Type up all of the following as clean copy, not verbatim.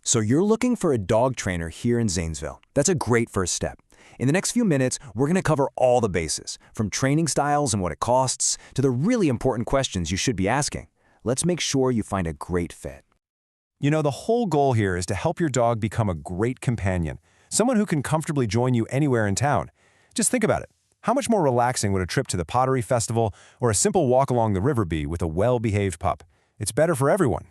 So you're looking for a dog trainer here in Zanesville. That's a great first step. In the next few minutes, we're going to cover all the bases, from training styles and what it costs, to the really important questions you should be asking. Let's make sure you find a great fit. You know, the whole goal here is to help your dog become a great companion, someone who can comfortably join you anywhere in town. Just think about it. How much more relaxing would a trip to the Pottery Festival or a simple walk along the river be with a well-behaved pup? It's better for everyone.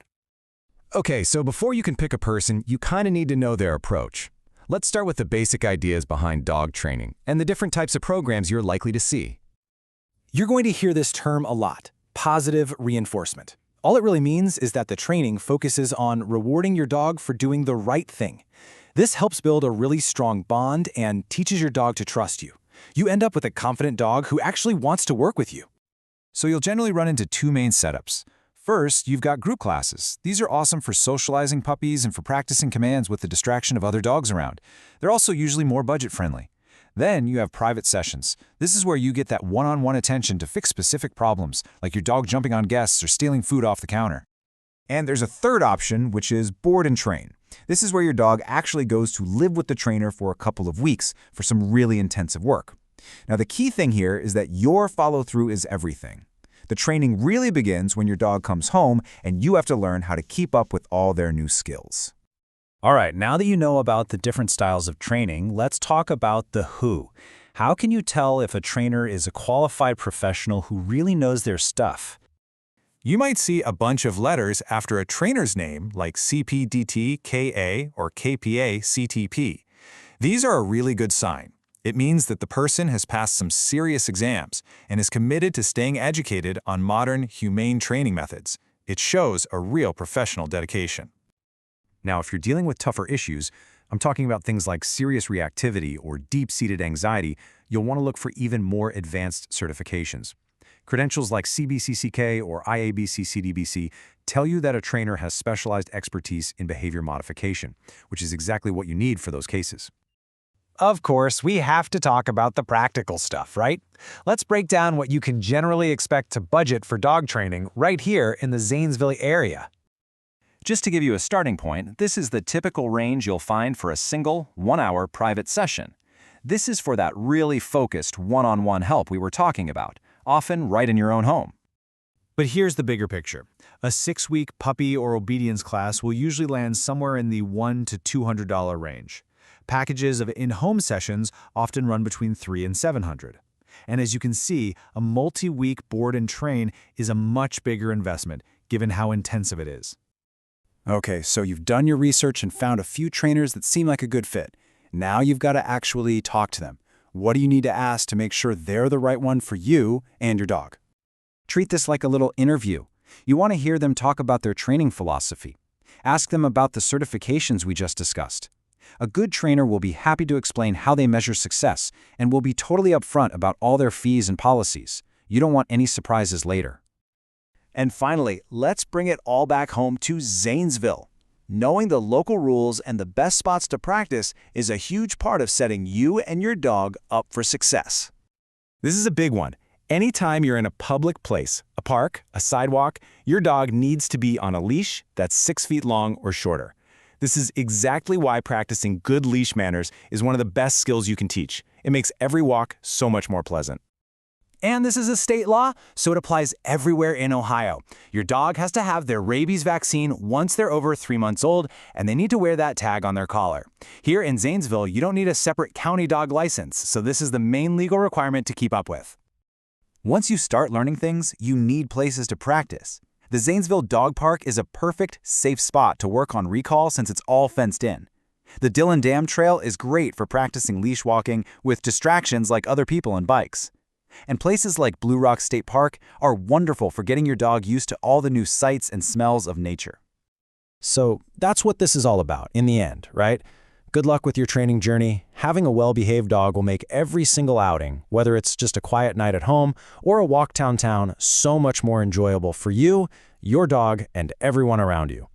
Okay, so before you can pick a person, you kind of need to know their approach. Let's start with the basic ideas behind dog training and the different types of programs you're likely to see. You're going to hear this term a lot, positive reinforcement. All it really means is that the training focuses on rewarding your dog for doing the right thing. This helps build a really strong bond and teaches your dog to trust you. You end up with a confident dog who actually wants to work with you. So you'll generally run into two main setups. First, you've got group classes. These are awesome for socializing puppies and for practicing commands with the distraction of other dogs around. They're also usually more budget-friendly. Then you have private sessions. This is where you get that one-on-one attention to fix specific problems, like your dog jumping on guests or stealing food off the counter. And there's a third option, which is board and train. This is where your dog actually goes to live with the trainer for a couple of weeks for some really intensive work. Now, the key thing here is that your follow-through is everything. The training really begins when your dog comes home and you have to learn how to keep up with all their new skills. All right, now that you know about the different styles of training, let's talk about the who. How can you tell if a trainer is a qualified professional who really knows their stuff? You might see a bunch of letters after a trainer's name like CPDT, KA, or KPA, CTP. These are a really good sign. It means that the person has passed some serious exams and is committed to staying educated on modern, humane training methods. It shows a real professional dedication. Now, if you're dealing with tougher issues, I'm talking about things like serious reactivity or deep-seated anxiety, you'll want to look for even more advanced certifications. Credentials like CBCCK or IABC-CDBC tell you that a trainer has specialized expertise in behavior modification, which is exactly what you need for those cases. Of course, we have to talk about the practical stuff, right? Let's break down what you can generally expect to budget for dog training right here in the Zanesville area. Just to give you a starting point, this is the typical range you'll find for a single, one-hour private session. This is for that really focused one-on-one help we were talking about, often right in your own home. But here's the bigger picture. A 6-week puppy or obedience class will usually land somewhere in the $100 to $200 range. Packages of in-home sessions often run between $300 and $700. And as you can see, a multi-week board and train is a much bigger investment, given how intensive it is. Okay, so you've done your research and found a few trainers that seem like a good fit. Now you've got to actually talk to them. What do you need to ask to make sure they're the right one for you and your dog? Treat this like a little interview. You want to hear them talk about their training philosophy. Ask them about the certifications we just discussed. A good trainer will be happy to explain how they measure success and will be totally upfront about all their fees and policies. You don't want any surprises later. And finally, let's bring it all back home to Zanesville. Knowing the local rules and the best spots to practice is a huge part of setting you and your dog up for success. This is a big one. Anytime you're in a public place, a park, a sidewalk, your dog needs to be on a leash that's 6 feet long or shorter. This is exactly why practicing good leash manners is one of the best skills you can teach. It makes every walk so much more pleasant. And this is a state law, so it applies everywhere in Ohio. Your dog has to have their rabies vaccine once they're over 3 months old, and they need to wear that tag on their collar. Here in Zanesville, you don't need a separate county dog license, so this is the main legal requirement to keep up with. Once you start learning things, you need places to practice. The Zanesville Dog Park is a perfect, safe spot to work on recall since it's all fenced in. The Dillon Dam Trail is great for practicing leash walking with distractions like other people and bikes. And places like Blue Rock State Park are wonderful for getting your dog used to all the new sights and smells of nature. So that's what this is all about in the end, right? Good luck with your training journey. Having a well-behaved dog will make every single outing, whether it's just a quiet night at home or a walk downtown, so much more enjoyable for you, your dog, and everyone around you.